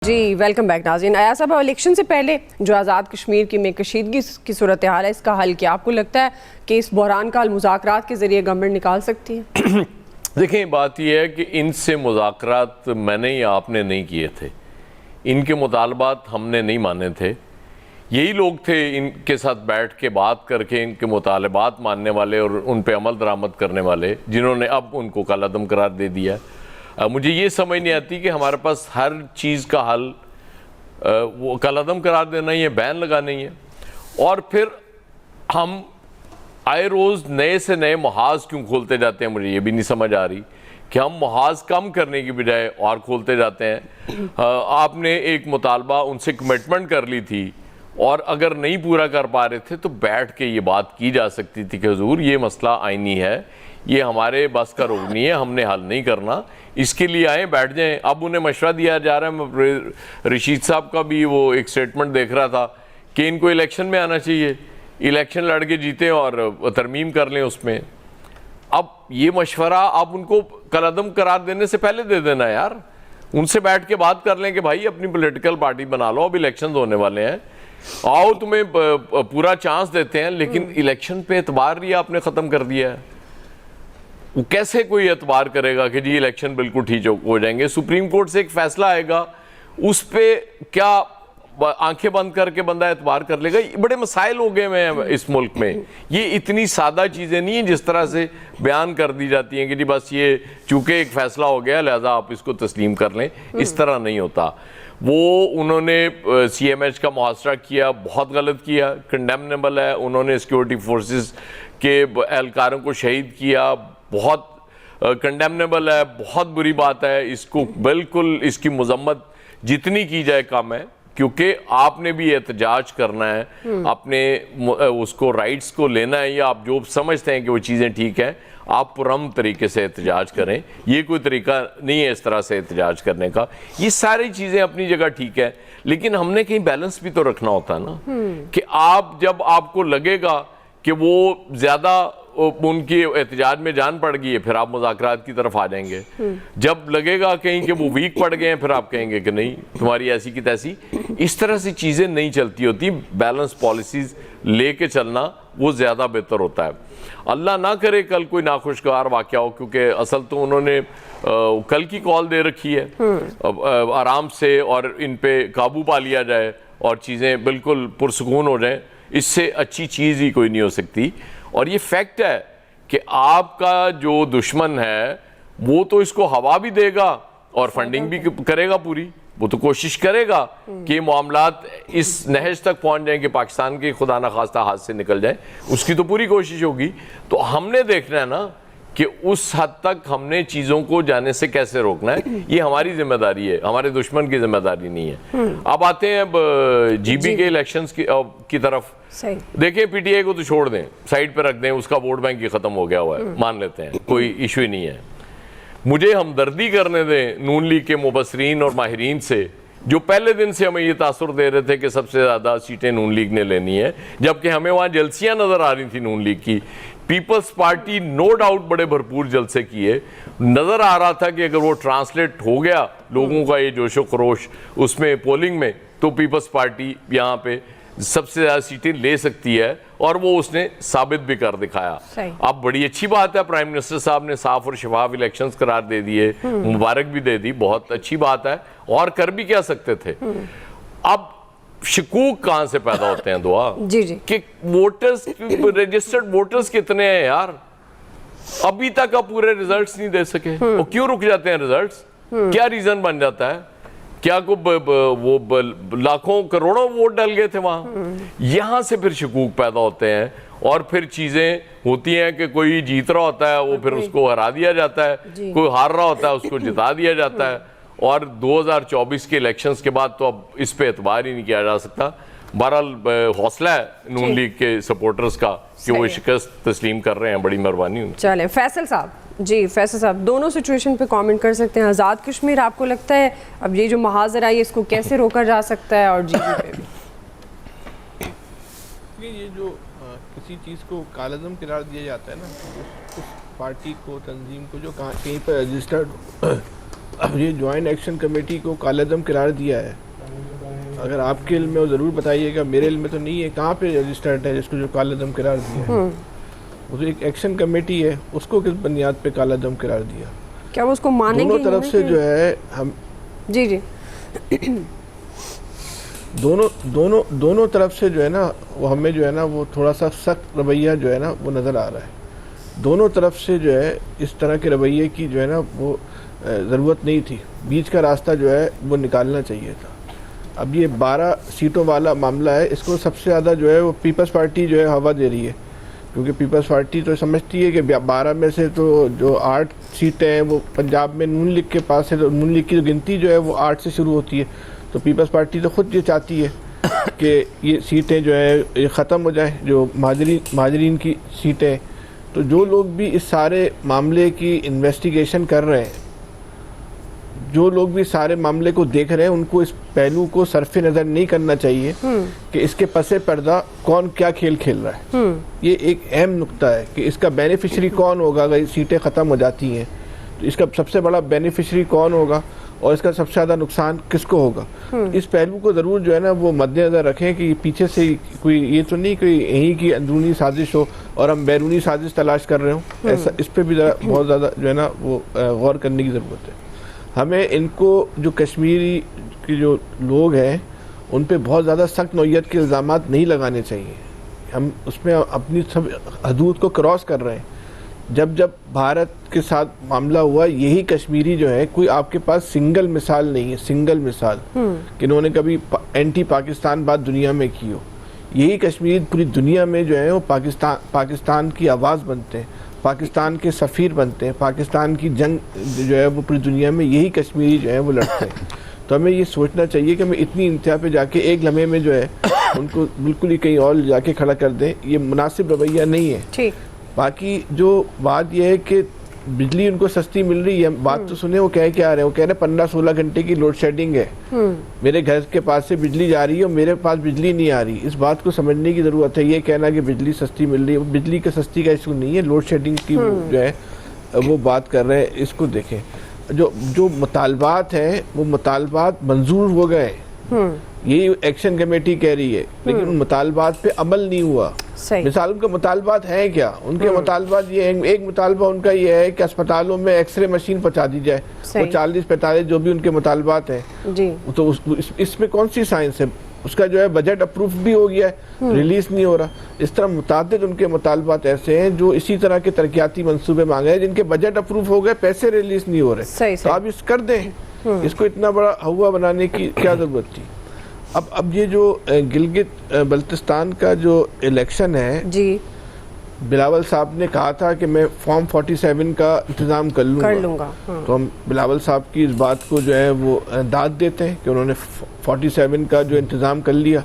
جی welcome back ناظرین. ایاز صاحب election سے پہلے جو آزاد کشمیر کی میں کشیدگی کی صورتحال ہے اس کا حل کیا آپ کو لگتا ہے کہ اس بحران کا حل مذاکرات کے ذریعے گورنمنٹ نکال سکتی ہے؟ دیکھیں بات یہ ہے کہ ان سے مذاکرات میں نے یا آپ نے نہیں کیے تھے, ان کے مطالبات ہم نے نہیں مانے تھے. یہی لوگ تھے ان کے ساتھ بیٹھ کے بات کر کے ان کے مطالبات ماننے والے اور ان پہ عمل درآمد کرنے والے جنہوں نے اب ان کو کالعدم قرار دے دیا. مجھے یہ سمجھ نہیں آتی کہ ہمارے پاس ہر چیز کا حل وہ کالعدم قرار دینا ہی ہے, بین لگانا ہی ہے, اور پھر ہم آئے روز نئے سے نئے محاذ کیوں کھولتے جاتے ہیں. مجھے یہ بھی نہیں سمجھ آ رہی کہ ہم محاذ کم کرنے کی بجائے اور کھولتے جاتے ہیں. آپ نے ایک مطالبہ ان سے کمٹمنٹ کر لی تھی اور اگر نہیں پورا کر پا رہے تھے تو بیٹھ کے یہ بات کی جا سکتی تھی کہ حضور یہ مسئلہ آئینی ہے, یہ ہمارے بس کا روگ نہیں ہے, ہم نے حل نہیں کرنا, اس کے لیے آئیں بیٹھ جائیں. اب انہیں مشورہ دیا جا رہا ہے. میں رشید صاحب کا بھی وہ ایک سٹیٹمنٹ دیکھ رہا تھا کہ ان کو الیکشن میں آنا چاہیے, الیکشن لڑ کے جیتے اور ترمیم کر لیں اس میں. اب یہ مشورہ آپ ان کو کالعدم قرار دینے سے پہلے دے دینا ہے یار. ان سے بیٹھ کے بات کر لیں کہ بھائی اپنی پولیٹیکل پارٹی بنا لو, اب الیکشنز ہونے والے ہیں, آؤ تمہیں پورا چانس دیتے ہیں, لیکن الیکشن پہ اعتبار ہی آپ نے ختم کر دیا ہے. وہ کیسے کوئی اعتبار کرے گا کہ جی الیکشن بالکل ٹھیک ہو جائیں گے؟ سپریم کورٹ سے ایک فیصلہ آئے گا, اس پہ کیا آنکھیں بند کر کے بندہ اعتبار کر لے گا؟ بڑے مسائل ہو گئے ہیں اس ملک میں. یہ اتنی سادہ چیزیں نہیں ہیں جس طرح سے بیان کر دی جاتی ہیں کہ جی بس یہ چونکہ ایک فیصلہ ہو گیا لہذا آپ اس کو تسلیم کر لیں. اس طرح نہیں ہوتا. وہ انہوں نے سی ایم ایچ کا محاصرہ کیا, بہت غلط کیا, کنڈیمنیبل ہے. انہوں نے سیکورٹی فورسز کے اہلکاروں کو شہید کیا, بہت کنڈیمنیبل ہے, بہت بری بات ہے. اس کو بالکل اس کی مذمت جتنی کی جائے کم ہے, کیونکہ آپ نے بھی احتجاج کرنا ہے, اپنے اس کو رائٹس کو لینا ہے, یا آپ جو سمجھتے ہیں کہ وہ چیزیں ٹھیک ہیں آپ پرامن طریقے سے احتجاج کریں. یہ کوئی طریقہ نہیں ہے اس طرح سے احتجاج کرنے کا. یہ ساری چیزیں اپنی جگہ ٹھیک ہے, لیکن ہم نے کہیں بیلنس بھی تو رکھنا ہوتا ہے نا, کہ آپ جب آپ کو لگے گا کہ وہ زیادہ ان کی احتجاج میں جان پڑ گئی ہے پھر آپ مذاکرات کی طرف آ جائیں گے. جب لگے گا کہیں کہ وہ ویک پڑ گئے ہیں پھر آپ کہیں گے کہ نہیں تمہاری ایسی کی تیسی. اس طرح سے چیزیں نہیں چلتی ہوتی. بیلنس پالیسیز لے کے چلنا وہ زیادہ بہتر ہوتا ہے. اللہ نہ کرے کل کوئی ناخوشگوار واقعہ ہو, کیونکہ اصل تو انہوں نے کل کی کال دے رکھی ہے آرام سے, اور ان پہ قابو پا لیا جائے اور چیزیں بالکل پرسکون ہو جائیں. اس سے اچھی چیز ہی کوئی نہیں ہو سکتی. اور یہ فیکٹ ہے کہ آپ کا جو دشمن ہے وہ تو اس کو ہوا بھی دے گا اور فنڈنگ بھی کرے گا پوری. وہ تو کوشش کرے گا کہ یہ معاملات اس نہج تک پہنچ جائیں کہ پاکستان کے خدا نخواستہ ہاتھ سے نکل جائیں. اس کی تو پوری کوشش ہوگی. تو ہم نے دیکھنا ہے نا کہ اس حد تک ہم نے چیزوں کو جانے سے کیسے روکنا ہے. یہ ہماری ذمہ داری ہے, ہمارے دشمن کی ذمہ داری نہیں ہے. اب آتے ہیں جی بی کے الیکشنز کی طرف. دیکھیں پی ٹی آئی کو تو چھوڑ دیں, سائیڈ پہ رکھ دیں, اس کا ووٹ بینک ہی ختم ہو گیا ہوا ہے, مان لیتے ہیں کوئی ایشو ہی نہیں ہے. مجھے ہمدردی کرنے دیں نون لیگ کے مبصرین اور ماہرین سے جو پہلے دن سے ہمیں یہ تاثر دے رہے تھے کہ سب سے زیادہ سیٹیں نون لیگ نے لینی ہے, جبکہ ہمیں وہاں جلسیاں نظر آ رہی تھیں نون لیگ کی. پیپلز پارٹی نو ڈاؤٹ بڑے بھرپور جلسے کیے, نظر آ رہا تھا کہ اگر وہ ٹرانسلیٹ ہو گیا لوگوں کا یہ جوش و خروش اس میں پولنگ میں, تو پیپلز پارٹی یہاں پہ سب سے زیادہ سیٹیں لے سکتی ہے, اور وہ اس نے ثابت بھی کر دکھایا. اب بڑی اچھی بات ہے پرائم منسٹر صاحب نے صاف اور شفاف الیکشنز قرار دے دیے, مبارک بھی دے دی, بہت اچھی بات ہے. اور کر بھی کیا سکتے تھے. اب شکوک کہاں سے پیدا ہوتے ہیں دعا کہ ووٹرز رجسٹرڈ ووٹرز کتنے ہیں یار, ابھی تک آپ پورے ریزلٹس نہیں دے سکے. وہ کیوں رک جاتے ہیں ریزلٹس؟ کیا ریزن بن جاتا ہے؟ کیا وہ لاکھوں کروڑوں ووٹ ڈل گئے تھے وہاں؟ یہاں سے پھر شکوک پیدا ہوتے ہیں, اور پھر چیزیں ہوتی ہیں کہ کوئی جیت رہا ہوتا ہے وہ پھر اس کو ہرا دیا جاتا ہے, کوئی ہار رہا ہوتا ہے اس کو جتا دیا جاتا ہے. اور 2024 کے الیکشنز کے بعد تو اب اس پہ اعتبار ہی نہیں کیا جا سکتا. بہرحال حوصلہ ہے نون لیگ کے سپورٹرز کا کہ وہ شکست تسلیم کر رہے ہیں, بڑی مہربانی. چلیں فیصل صاحب. جی فیصل صاحب, دونوں سچویشن پہ کامنٹ کر سکتے ہیں. آزاد کشمیر آپ کو لگتا ہے اب یہ جو محاذر آئی اس کو کیسے روکا جا سکتا ہے, اور جی پہ بھی یہ جو کسی چیز کو کالعدم قرار دیا جاتا ہے نا, اس پارٹی کو تنظیم کو جو کہیں پر رجسٹرڈ اب یہ جوائنٹ ایکشن کمیٹی کو کالعدم قرار دیا ہے، اگر آپ کے علم میں ہو ضرور بتائیے گا، میرے علم میں تو نہیں ہے، کہاں پہ رجسٹرڈ ہے جس کو جو کالعدم قرار دیا ہے؟ وہ تو ایک ایکشن کمیٹی ہے، اس کو کس بنیاد پہ کالعدم قرار دیا؟ کیا وہ اس کو مانیں گے؟ دونوں طرف سے جو ہے ہم جی دونوں طرف سے جو ہے نا وہ ہمیں جو ہے نا وہ تھوڑا سا سخت رویہ جو ہے نا وہ نظر آ رہا ہے، دونوں طرف سے جو ہے اس طرح کے رویے کی جو ہے نا وہ ضرورت نہیں تھی، بیچ کا راستہ جو ہے وہ نکالنا چاہیے تھا۔ اب یہ 12 سیٹوں والا معاملہ ہے، اس کو سب سے زیادہ جو ہے وہ پیپلز پارٹی جو ہے ہوا دے رہی ہے، کیونکہ پیپلز پارٹی تو سمجھتی ہے کہ 12 میں سے تو جو 8 سیٹیں ہیں وہ پنجاب میں نون لیگ کے پاس ہے، تو نون لیگ کی جو گنتی جو ہے وہ 8 سے شروع ہوتی ہے، تو پیپلز پارٹی تو خود یہ چاہتی ہے کہ یہ سیٹیں جو ہے ختم ہو جائیں، جو مہاجرین کی سیٹیں۔ تو جو لوگ بھی اس سارے معاملے کی انویسٹیگیشن کر رہے ہیں، جو لوگ بھی سارے معاملے کو دیکھ رہے ہیں، ان کو اس پہلو کو صرف نظر نہیں کرنا چاہیے کہ اس کے پس پردہ کون کیا کھیل کھیل رہا ہے۔ یہ ایک اہم نقطہ ہے کہ اس کا بینیفیشری کون ہوگا اگر سیٹیں ختم ہو جاتی ہیں، تو اس کا سب سے بڑا بینیفیشری کون ہوگا اور اس کا سب سے زیادہ نقصان کس کو ہوگا۔ اس پہلو کو ضرور جو ہے نا وہ مد نظر رکھیں کہ پیچھے سے کوئی یہ تو نہیں کوئی یہیں کی اندرونی سازش ہو اور ہم بیرونی سازش تلاش کر رہے ہوں، ایسا اس پہ بھی ذرا بہت زیادہ جو ہے نا وہ غور کرنے کی ضرورت ہے۔ ہمیں ان کو جو کشمیری کے جو لوگ ہیں ان پہ بہت زیادہ سخت نوعیت کے الزامات نہیں لگانے چاہیے، ہم اس میں اپنی سب حدود کو کراس کر رہے ہیں۔ جب بھارت کے ساتھ معاملہ ہوا، یہی کشمیری جو ہے کوئی آپ کے پاس سنگل مثال نہیں ہے، سنگل مثال کہ انہوں نے کبھی اینٹی پاکستان بات دنیا میں کی ہو، یہی کشمیری پوری دنیا میں جو ہے وہ پاکستان کی آواز بنتے ہیں، پاکستان کے سفیر بنتے ہیں، پاکستان کی جنگ جو ہے وہ پوری دنیا میں یہی کشمیری جو ہے وہ لڑتے ہیں۔ تو ہمیں یہ سوچنا چاہیے کہ ہمیں اتنی انتہا پہ جا کے ایک لمحے میں جو ہے ان کو بالکل ہی کہیں اور جا کے کھڑا کر دیں، یہ مناسب رویہ نہیں ہے۔ باقی جو بات یہ ہے کہ بجلی ان کو سستی مل رہی ہے، بات تو سنیں وہ کہہ آ رہے ہیں، وہ کہہ رہے ہیں 15-16 گھنٹے کی لوڈ شیڈنگ ہے، میرے گھر کے پاس سے بجلی جا رہی ہے اور میرے پاس بجلی نہیں آ رہی۔ اس بات کو سمجھنے کی ضرورت ہے، یہ کہنا کہ بجلی سستی مل رہی ہے، بجلی کا سستی کا ایشو نہیں ہے، لوڈ شیڈنگ کی جو ہے وہ بات کر رہے ہیں۔ اس کو دیکھیں، جو مطالبات ہیں وہ مطالبات منظور ہو گئے، یہی ایکشن کمیٹی کہہ رہی ہے، لیکن ان مطالبات پہ عمل نہیں ہوا۔ مثال ان کے مطالبات ہیں کیا؟ ان کے مطالبات یہ ہیں، ایک مطالبہ ان کا یہ ہے کہ اسپتالوں میں ایکس رے مشین پہنچا دی جائے، وہ 40-45 جو بھی ان کے مطالبات ہیں، تو اس میں کون سی سائنس ہے؟ اس کا جو ہے بجٹ اپروف بھی ہو گیا ہے، ریلیز نہیں ہو رہا۔ اس طرح متعدد ان کے مطالبات ایسے ہیں جو اسی طرح کے ترقیاتی منصوبے مانگے ہیں جن کے بجٹ اپروف ہو گئے، پیسے ریلیز نہیں ہو رہے، تو آپ اس کر دیں، اس کو اتنا بڑا ہوا بنانے کی کیا ضرورت تھی؟ اب یہ جو گلگت بلتستان کا جو الیکشن ہے، بلاول صاحب نے کہا تھا کہ میں فارم 47 کا انتظام کر لوں گا، تو ہم بلاول صاحب کی اس بات کو جو ہے وہ داد دیتے ہیں کہ انہوں نے 47 کا جو انتظام کر لیا۔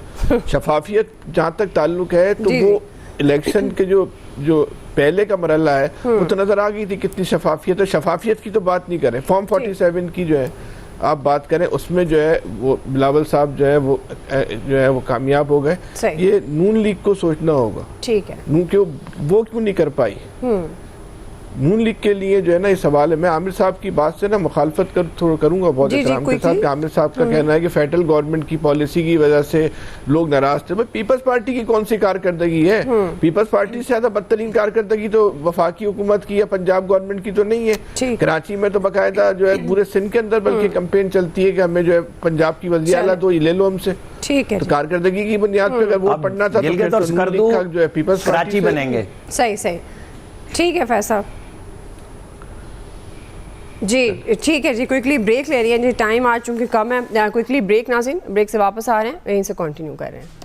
شفافیت جہاں تک تعلق ہے تو وہ الیکشن کے جو پہلے کا مرحلہ ہے وہ تو نظر آ گئی تھی کتنی شفافیت ہے، شفافیت کی تو بات نہیں کریں، فارم 47 کی جو ہے آپ بات کریں، اس میں جو ہے وہ بلاول صاحب جو ہے وہ کامیاب ہو گئے۔ یہ نون لیگ کو سوچنا ہوگا، ٹھیک ہے، وہ کیوں نہیں کر پائی؟ نون لیگ کے لیے جو ہے نا یہ سوال ہے۔ میں عامر صاحب کی بات سے نا مخالفت کروں گا بہت احترام کے ساتھ کہ عامر صاحب کا کہنا ہے کہ فیڈرل گورنمنٹ کی پالیسی کی وجہ سے لوگ ناراض تھے۔ پیپلز پارٹی کی کون سی کارکردگی ہے؟ پیپلز پارٹی سے زیادہ بدترین کارکردگی تو وفاقی حکومت کی یا پنجاب گورنمنٹ کی تو نہیں ہے۔ کراچی میں تو باقاعدہ جو ہے پورے سندھ کے اندر بلکہ کمپین چلتی ہے کہ ہمیں جو ہے پنجاب کی وزیر اعلیٰ دو یہ لے لو ہم سے، تو کارکردگی کی بنیاد پہ اگر وہ پڑھنا تھا تو جو ہے پیپلز پارٹی بنیں گے۔ صحیح ٹھیک ہے فیصل جی، ٹھیک ہے جی، کوئکلی بریک لے رہی ہے جی، ٹائم آج چونکہ کم ہے، کوئکلی بریک ناظرین، بریک سے واپس آ رہے ہیں، یہیں سے کنٹینیو کر رہے ہیں۔